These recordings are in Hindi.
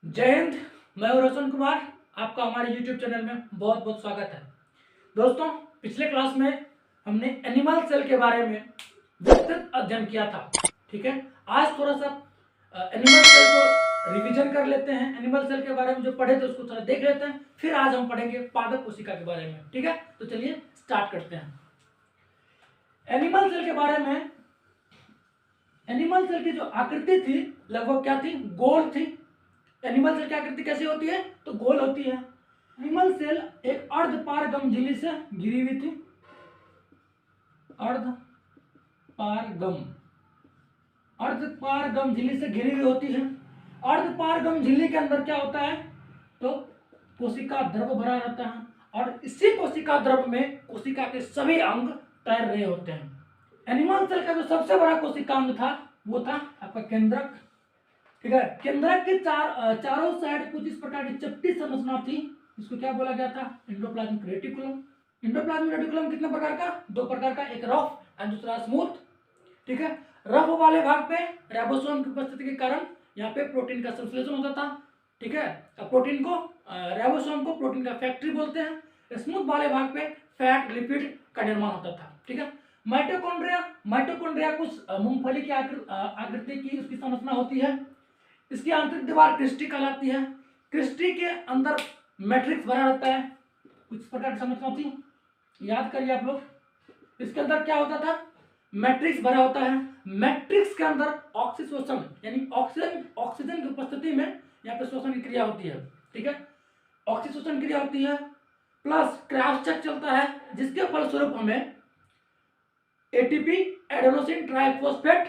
जय हिंद। मैं हूं रोशन कुमार। आपका हमारे YouTube चैनल में बहुत बहुत स्वागत है। दोस्तों, पिछले क्लास में हमने एनिमल सेल के बारे में विस्तृत अध्ययन किया था। ठीक है, आज थोड़ा सा एनिमल सेल को रिवीजन कर लेते हैं। एनिमल सेल के बारे में जो पढ़े थे उसको थोड़ा देख लेते हैं, फिर आज हम पढ़ेंगे पादप कोशिका के बारे में। ठीक है, तो चलिए स्टार्ट करते हैं। एनिमल सेल के बारे में, एनिमल सेल की जो आकृति थी लगभग क्या थी, गोल थी। एनिमल सेल की आकृति कैसी होती है, तो गोल होती है। एनिमल सेल एक अर्धपारगम झिल्ली से घिरी हुई थी। अर्धपारगम अर्धपारगम झिल्ली से घिरी हुई होती है। अर्धपारगम झिल्ली के अंदर क्या होता है, तो कोशिका द्रव भरा रहता है और इसी कोशिका द्रव में कोशिका के सभी अंग तैर रहे होते हैं। एनिमल सेल का जो सबसे बड़ा कोशिकांग था वो था आपका केंद्रक। ठीक है, केंद्रक के चारों साइड कुछ इस प्रकार की चपटी संरचना थी। इसको क्या बोला गया था, एंडोप्लाज्मिक रेटिकुलम। एंडोप्लाज्मिक रेटिकुलम कितने प्रकार का, दो प्रकार का, एक रफ और दूसरा स्मूथ। ठीक है, रफ वाले भाग पे राइबोसोम की उपस्थिति के कारण यहाँ पे प्रोटीन का संश्लेषण होता था। ठीक है, प्रोटीन को राइबोसोम को प्रोटीन का फैक्ट्री बोलते हैं। स्मूथ वाले भाग पे फैट लिपिड का निर्माण होता था। ठीक है, माइटोकॉन्ड्रिया कुछ मूंगफली की आकृति की उसकी संरचना होती है। इसकी आंतरिक दीवार क्रिस्टी कहलाती है। क्रिस्टी के अंदर मैट्रिक्स भरा रहता है। कुछ प्रकार की समझना थी, याद करिए आप लोग। इसके अंदर क्या होता था, मैट्रिक्स भरा होता है। मैट्रिक्स के अंदर ऑक्सीशोषण यानी ऑक्सीजन की उपस्थिति में यहाँ पे शोषण की क्रिया होती है। ठीक है, ऑक्सीशोषण क्रिया होती है, प्लस क्रॉस चेक चलता है, जिसके फलस्वरूप हमें ATP adenosine triphosphate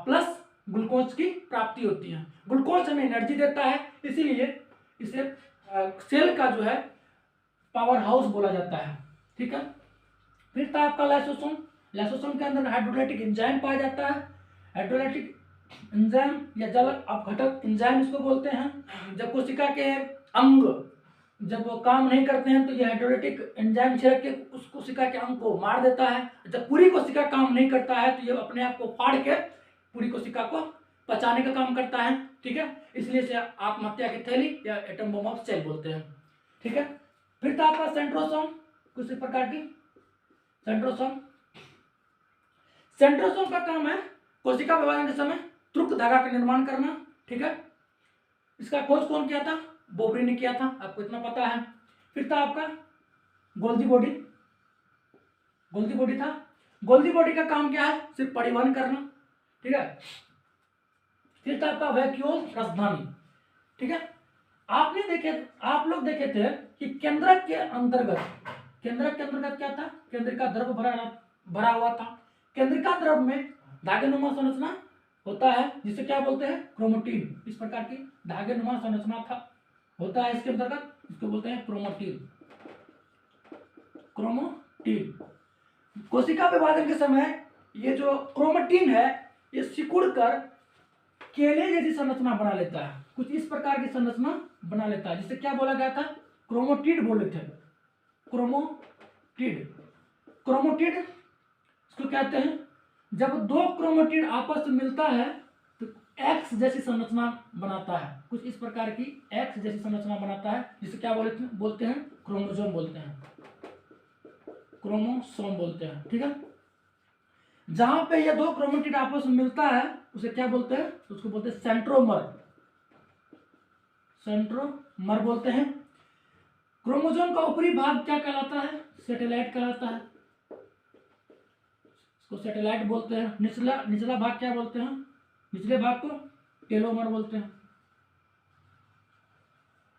plus glucose की प्राप्ति होती है। ग्लूकोज हमें एनर्जी देता है, इसीलिए इसे सेल का जो है पावर हाउस बोला जाता है। ठीक है, फिर था आपका लाइसोसोम। लाइसोसोम के अंदर हाइड्रोलाइटिक एंजाइम पाया जाता है। हाइड्रोलाइटिक एंजाइम या जल अपघटक एंजाइम इसको बोलते हैं। जब कोशिका के अंग जब वो काम नहीं करते हैं तो ये हाइड्रोलाइटिक एंजाइम छिड़क के उस कोशिका के अंग को मार देता है। जब पूरी कोशिका काम नहीं करता है तो ये अपने आप को फाड़ के पूरी कोशिका को पचाने का काम करता है। ठीक है, इसलिए इसे आत्महत्या की थैली या एटम बम ऑफ सेल बोलते हैं। ठीक है, फिर था आपका सेंट्रोसोम, कुछ इस प्रकार की सेंट्रोसोम। सेंट्रोसोम का काम है कोशिका विभाजन के समय त्रुक धागा का निर्माण करना। ठीक है, इसका खोज कौन किया था, बोबरी ने किया था, आपको इतना पता है। फिर था आपका गोल्जी बॉडी। गोल्जी बॉडी था। गोल्जी बॉडी का काम क्या है, सिर्फ परिवहन करना। ठीक है, फिर था आपका वैक्यूल राजधानी। ठीक है, आप लोग देखे थे कि केंद्रक के अंतर्गत क्या था, केंद्रिका द्रव भरा हुआ था। केंद्रिका द्रव में धागेनुमा संरचना होता है, जिसे क्या बोलते हैं, क्रोमोटिन। इस प्रकार की धागेनुमा संरचना था होता है इसके अंतर्गत, इसको बोलते हैं क्रोमोटिन। कोशिका विभाजन के समय ये जो क्रोमोटिन है ये सिकुड़ कर केले जैसी संरचना बना लेता है। कुछ इस प्रकार की संरचना बना लेता है, जिसे क्या बोला गया था, क्रोमोटिड बोले थे। क्रोमोटिड इसको कहते हैं। जब दो क्रोमोटिड आपस में मिलता है तो एक्स जैसी संरचना बनाता है। कुछ इस प्रकार की एक्स जैसी संरचना बनाता है, जिसे क्या बोलते हैं, क्रोमोसोम बोलते हैं। क्रोमोसोम बोलते हैं। ठीक है, जहां पे ये दो क्रोमोटिड आपस में मिलता है उसे क्या बोलते हैं, उसको बोलते हैं सेंट्रोमर बोलते हैं। क्रोमोसोम का ऊपरी भाग क्या कहलाता है, सैटेलाइट कहलाता है, इसको सैटेलाइट बोलते हैं। निचला भाग क्या बोलते हैं, निचले भाग को टेलोमर बोलते हैं।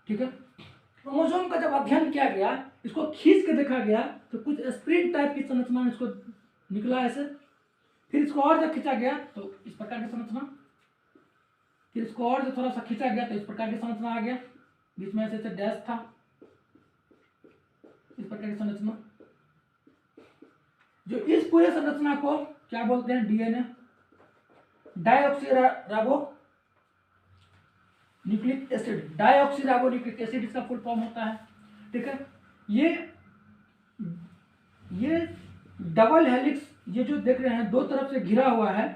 ठीक है, क्रोमोसोम का जब अध्ययन किया गया, इसको खींच के देखा गया तो कुछ स्प्रिंग टाइप की संरचना में इसको निकला ऐसे। फिर इसको और जब खींचा गया तो इस प्रकार की संरचना, फिर इसको और जब थोड़ा सा खींचा गया तो इस प्रकार की संरचना आ गया, बीच में ऐसे डैश था, इस प्रकार की संरचना। जो इस पूरे संरचना को क्या बोलते हैं, DNA, deoxyribo nucleic acid. Deoxyribo nucleic acid इसका फुल फॉर्म होता है। ठीक है, ये डबल हेलिक्स, ये जो देख रहे हैं दो तरफ से घिरा हुआ है,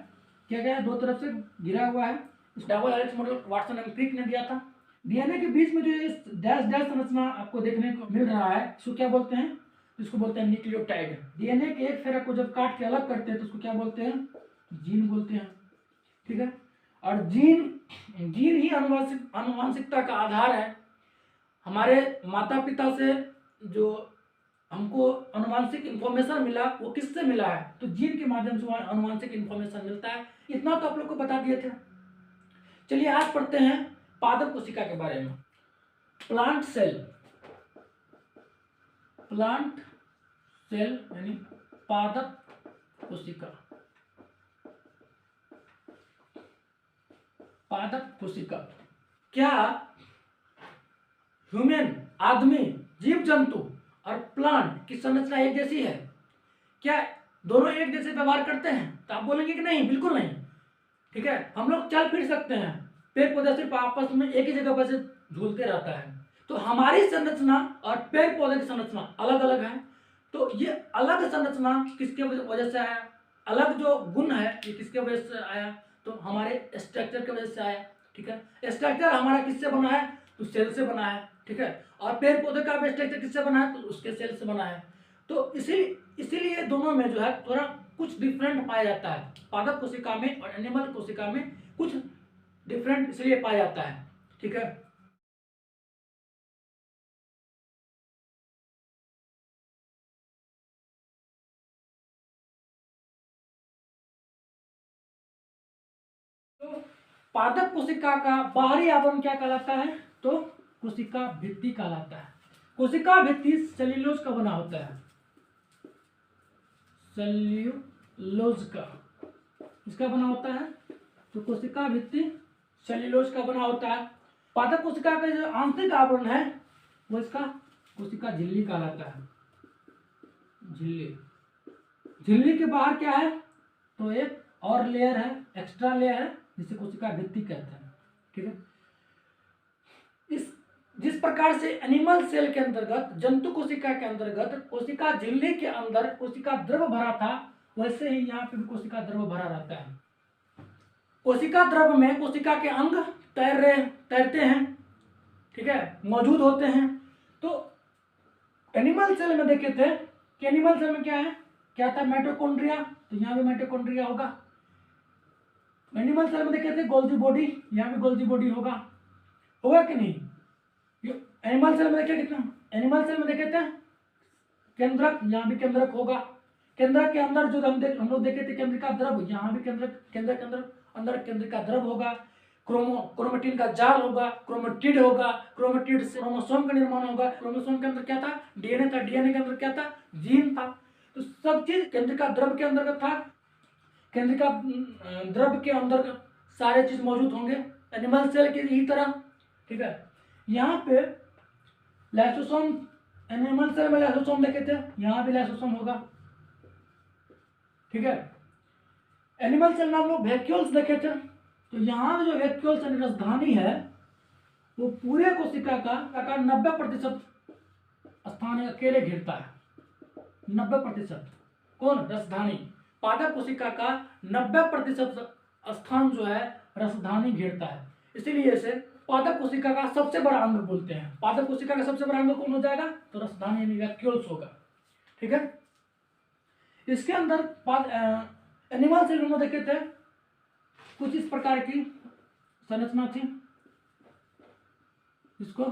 क्या क्या है, दो तरफ से घिरा हुआ है। इस double helix model Watson and Crick ने दिया था। डीएनए के बीच में जो ये डैश डैश संरचना आपको देखने को मिल रहा है, इसको क्या बोलते हैं? इसको बोलते हैं न्यूक्लियोटाइड। डीएनए के एक फेरक को जब काट के अलग करते हैं तो उसको क्या बोलते हैं? जीन बोलते हैं। ठीक है, और जीन ही आनुवंशिकता का आधार है। हमारे माता पिता से जो हमको आनुवंशिक इंफॉर्मेशन मिला वो किससे मिला है? तो जीन के माध्यम से आनुवंशिक इंफॉर्मेशन मिलता है। इतना तो आप लोग को बता दिए थे। चलिए आज पढ़ते हैं पादप कोशिका के बारे में। प्लांट सेल यानी पादप कोशिका। पादप कोशिका क्या ह्यूमन आदमी, जीव जंतु और प्लांट की संरचना एक जैसी है? क्या दोनों एक जैसे व्यवहार करते हैं? तो आप बोलेंगे कि नहीं, बिल्कुल नहीं। ठीक है, हम लोग चल फिर सकते हैं, पेड़ पौधे सिर्फ आपस में एक ही जगह पर से झूलते रहता है। तो हमारी संरचना और पेड़ पौधे की संरचना अलग अलग है। तो ये अलग संरचना किसके वजह से आया? अलग जो गुण है ये किसके वजह से आया? तो हमारे स्ट्रक्चर की वजह से आया। ठीक है, स्ट्रक्चर हमारा किससे बना है? तो सेल से बना है। ठीक है, और पेड़ पौधे का भी स्ट्रक्चर किससे बना है? तो उसके सेल से बना है। तो इसीलिए दोनों में जो है थोड़ा कुछ डिफरेंट पाया जाता है। पादप कोशिका में और एनिमल कोशिका में कुछ डिफरेंट इसलिए पाया जाता है। ठीक है, तो पादप कोशिका का बाहरी आवरण क्या कहलाता है? तो कोशिका भित्ति कहलाता है। कोशिका भित्ति सेल्यूलोज का बना होता है। सेल्यूलोज का इसका बना होता है। तो कोशिका भित्ति सेल्यूलोज का बना होता है। पादप कोशिका का जो आंतरिक आवरण है वो इसका कोशिका झिल्ली कहलाता है। झिल्ली के बाहर क्या है? तो एक और लेयर है, एक्स्ट्रा लेयर है, जिसे कोशिका भित्ति कहते हैं। ठीक है, इस जिस प्रकार से एनिमल सेल के अंतर्गत, जंतु कोशिका के अंतर्गत कोशिका झिल्ली के अंदर कोशिका द्रव भरा था, वैसे ही यहाँ पे भी कोशिका द्रव भरा रहता है। कोशिका द्रव में कोशिका के अंग तैरते हैं। ठीक है, मौजूद होते हैं। तो एनिमल सेल में देखे थे कि एनिमल सेल में क्या था? माइटोकॉन्ड्रिया। तो यहाँ भी माइटोकॉन्ड्रिया होगा। एनिमल सेल में देखे थे गोल्जी बॉडी, यहाँ भी गोल्जी बॉडी होगा कि नहीं? एनिमल सेल में देखे कितना? एनिमल सेल में देखे थे केंद्रक, यहाँ भी केंद्रक होगा। केंद्रक के अंदर जो हम लोग देखे थे केंद्रिका द्रव, यहाँ भी केंद्रक के अंदर केंद्रिका द्रव होगा। क्रोमेटिन का जाल होगा, क्रोमेटिड होगा। क्रोमेटिड से क्रोमोसोम का निर्माण होगा। क्रोमोसोम के अंदर क्या था? डीएनए था। डीएनए के अंदर क्या था? जीन था। तो सब चीज केंद्रिका द्रव के अंदर था। केंद्रिका द्रव के अंदर सारे चीज मौजूद होंगे एनिमल सेल की ही तरह। ठीक है, यहाँ पे लाइसोसोम, एनिमल सेल में लाइसोसोम देखे थे, यहाँ भी लाइसोसोम होगा। ठीक है, एनिमल सेल में हम लोग वैक्यूल्स देखे थे। तो यहाँ जो वैक्यूल्स यानी रसधानी है वो पूरे कोशिका का 90% स्थान अकेले घेरता है। 90%। कौन? रसधानी। पादप कोशिका का 90% स्थान जो है रसधानी घेरता है। इसीलिए इसे पादप कोशिका का सबसे बड़ा अंग बोलते हैं। पादप कोशिका का सबसे बड़ा अंग कौन हो जाएगा? तो रसधानी यानी वैक्यूल्स होगा। ठीक है, इसके अंदर एनिमल सेल में देखे थे कुछ इस प्रकार की संरचना थी, इसको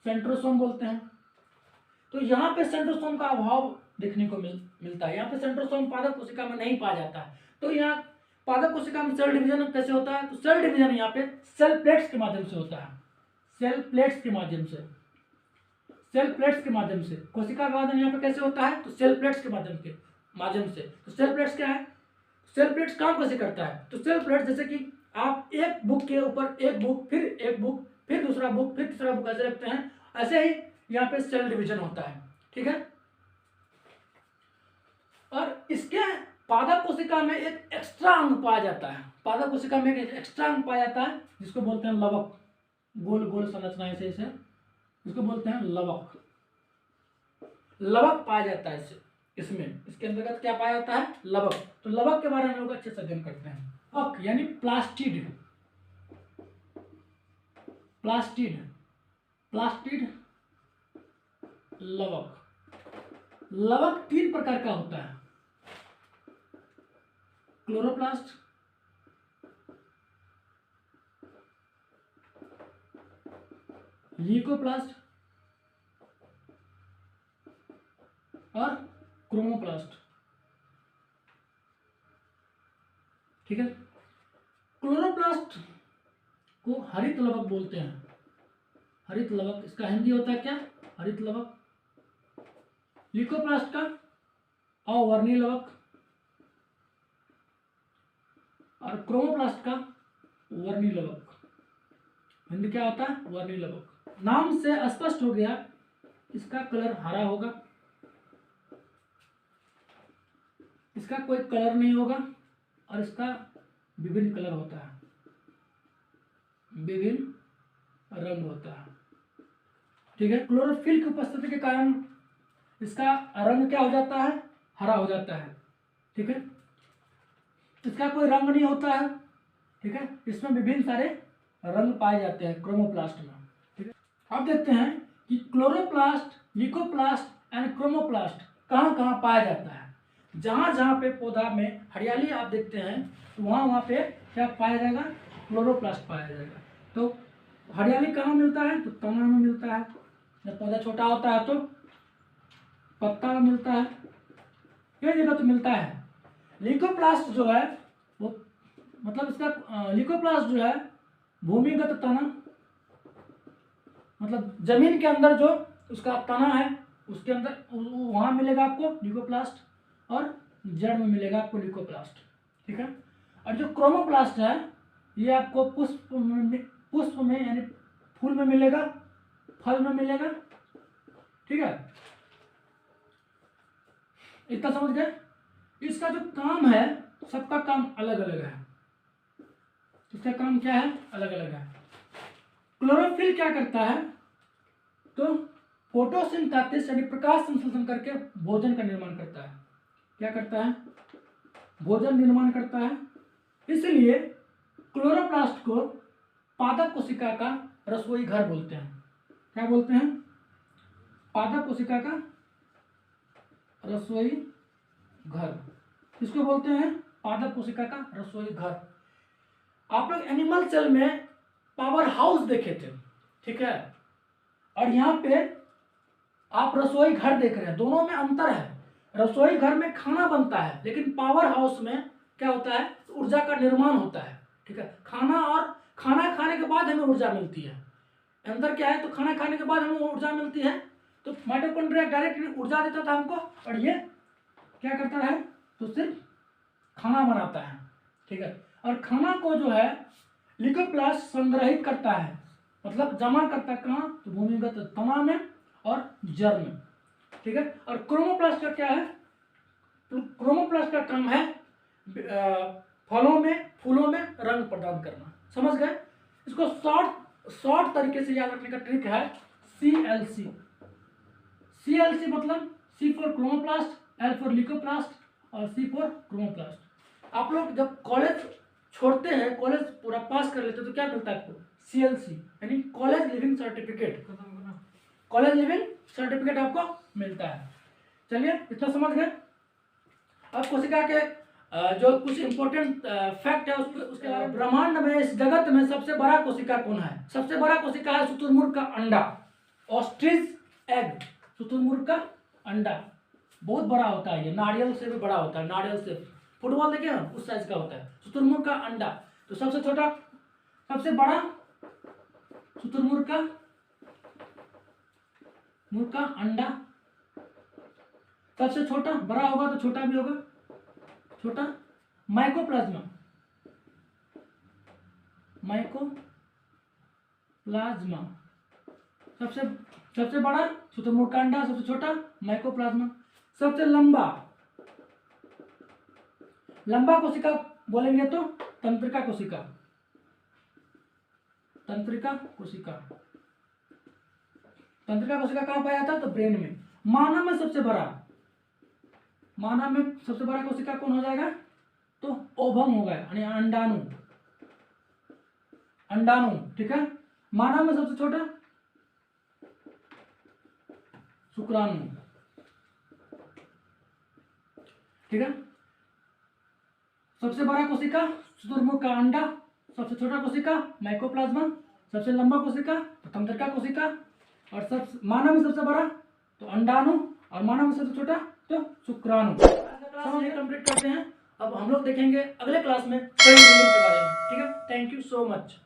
सेंट्रोसोम बोलते हैं। तो यहाँ पे सेंट्रोसोम का अभाव देखने को मिलता है। यहाँ पे सेंट्रोसोम पादप कोशिका में नहीं पाया जाता है। तो यहाँ पादप कोशिका में सेल डिवीजन कैसे होता है? तो सेल डिवीजन यहाँ पे सेल प्लेट्स के माध्यम से होता है। सेल प्लेट्स के माध्यम से कोशिका विभाजन यहाँ पे कैसे होता है? तो सेल प्लेट्स के माध्यम से। तो सेल प्लेट्स क्या है? सेल प्लेट्स काम कैसे करता है? तो सेल प्लेट्स जैसे कि आप एक बुक के ऊपर एक बुक, फिर एक बुक, फिर दूसरा बुक, फिर तीसरा बुक ऐसे रखते हैं, ऐसे ही यहाँ पे सेल डिवीजन होता है। ठीक है, और इसके पादप कोशिका में एक एक्स्ट्रा अंग पाया जाता है। पादप कोशिका में एक एक्स्ट्रा अंग पाया जाता है जिसको बोलते हैं लवक। गोल गोल संरचना ऐसे इसको बोलते हैं लवक। लवक पाया जाता है इसके अंतर्गत क्या पाया जाता है? लवक। तो लवक के बारे में लोग अच्छे से अध्ययन करते हैं। लवक यानी प्लास्टिड। प्लास्टिड, प्लास्टिड लवक। लवक 3 प्रकार का होता है, क्लोरोप्लास्ट, ल्यूकोप्लास्ट और क्रोमोप्लास्ट। ठीक है, क्लोरोप्लास्ट को हरित लवक बोलते हैं, हरित लवक, इसका हिंदी होता है क्या, हरित लवक। ल्यूकोप्लास्ट का अवर्णीय लवक और क्रोमोप्लास्ट का वर्णीय लवक। हिंदी क्या होता है, वर्णीय लवक। नाम से स्पष्ट हो गया, इसका कलर हरा होगा, इसका कोई कलर नहीं होगा और इसका विभिन्न कलर होता है, विभिन्न रंग होता है। ठीक है, क्लोरोफिल की उपस्थिति के कारण इसका रंग क्या हो जाता है, हरा हो जाता है। ठीक है, इसका कोई रंग नहीं होता है। ठीक है, इसमें विभिन्न सारे रंग पाए जाते हैं क्रोमोप्लास्ट में। ठीक है, अब देखते हैं कि क्लोरोप्लास्ट, ल्यूकोप्लास्ट एंड क्रोमोप्लास्ट कहाँ कहाँ पाया जाता है। जहाँ जहाँ पे पौधा में हरियाली आप देखते हैं तो वहाँ वहाँ पे क्या पाया जाएगा, क्लोरोप्लास्ट पाया जाएगा। तो हरियाली कहाँ मिलता है, तो तना में मिलता है। जब पौधा छोटा होता है तो पत्ता में मिलता है, कई जगह तो मिलता है। ल्यूकोप्लास्ट जो है वो मतलब इसका ल्यूकोप्लास्ट जो है भूमिगत तना, मतलब जमीन के अंदर जो उसका तना है उसके अंदर वहाँ मिलेगा आपको ल्यूकोप्लास्ट, और जड़ में मिलेगा आपको ल्यूकोप्लास्ट। ठीक है, और जो क्रोमोप्लास्ट है ये आपको पुष्प में यानी फूल में मिलेगा, फल में मिलेगा। ठीक है, इतना समझ गए। इसका जो काम है सबका काम अलग अलग है, इसका काम क्या है, अलग अलग है। क्लोरोफिल क्या करता है, तो फोटोसिंथेसिस यानी प्रकाश संश्लेषण करके भोजन का निर्माण करता है। क्या करता है, भोजन निर्माण करता है। इसलिए क्लोरोप्लास्ट को पादप कोशिका का रसोई घर बोलते हैं। क्या बोलते हैं, पादप कोशिका का रसोई घर, इसको बोलते हैं पादप कोशिका का रसोई घर। आप लोग एनिमल सेल में पावर हाउस देखे थे, ठीक है, और यहाँ पे आप रसोई घर देख रहे हैं, दोनों में अंतर है। रसोई घर में खाना बनता है, लेकिन पावर हाउस में क्या होता है, ऊर्जा का निर्माण होता है। ठीक है, खाना खाने के बाद हमें ऊर्जा मिलती है। अंदर क्या है, तो खाना खाने के बाद हमें ऊर्जा मिलती है, तो माइटोकॉन्ड्रिया डायरेक्ट ऊर्जा देता था हमको, और ये क्या करता है, तो सिर्फ खाना बनाता है। ठीक है, और खाना को जो है ल्यूकोप्लास्ट संग्रहित करता है, मतलब जमा करता है कहाँ, तो भूमिगत तना में और जड़ में। ठीक है, और क्रोमोप्लास्ट का क्या है, क्रोमोप्लास्ट का काम है फलों में, फूलों में रंग प्रदान करना। समझ गए। इसको शॉर्ट तरीके से याद रखने का ट्रिक है CLC। CLC मतलब C for chromoplast, L for leucoplast और C फॉर क्रोमोप्लास्ट। आप लोग जब कॉलेज छोड़ते हैं, कॉलेज पूरा पास कर लेते हैं, तो क्या मिलता है आपको, CLC यानी college leaving certificate. College leaving certificate आपको मिलता है। चलिए, इतना समझ गए। अब कोशिका के जो कुछ इंपॉर्टेंट फैक्ट है उसके बारे में। ब्रह्मांड में, इस जगत में सबसे बड़ा कोशिका कौन है, सबसे बड़ा कोशिका है शुतुरमुर्ग का अंडा, ऑस्ट्रिच एग। शुतुरमुर्ग का अंडा बहुत बड़ा होता है, ये नारियल से भी बड़ा होता है, नारियल से फुटबॉल देखिए ना उस साइज का होता है शुतुरमुर्ग का अंडा। तो सबसे छोटा, सबसे बड़ा शुतुरमुर्ग का अंडा, सबसे छोटा, बड़ा होगा तो छोटा भी होगा, छोटा माइकोप्लाज्मा। सबसे बड़ा शुतुरमुर्ग का अंडा, सबसे छोटा माइकोप्लाज्मा। सबसे लंबा कोशिका बोलेंगे तो तंत्रिका कोशिका। तंत्रिका कोशिका कहाँ पाया जाता है, तो ब्रेन में। मानव में सबसे बड़ा कोशिका कौन हो जाएगा, तो ओवम होगा, यानी अंडाणु। ठीक है, मानव में सबसे छोटा शुक्राणु, ठीक है। सबसे बड़ा कोशिका शुतुरमुर्ग का अंडा, सबसे छोटा कोशिका माइकोप्लाज्मा, सबसे लंबा कोशिका तंत्रिका कोशिका, और सब मानव में सबसे बड़ा तो अंडाणु, और मानव में सबसे छोटा तो शुक्राणु। क्लास यही कंप्लीट करते हैं। अब हम लोग देखेंगे अगले क्लास में सेल डिवीजन के बारे में, ठीक है। Thank you so much.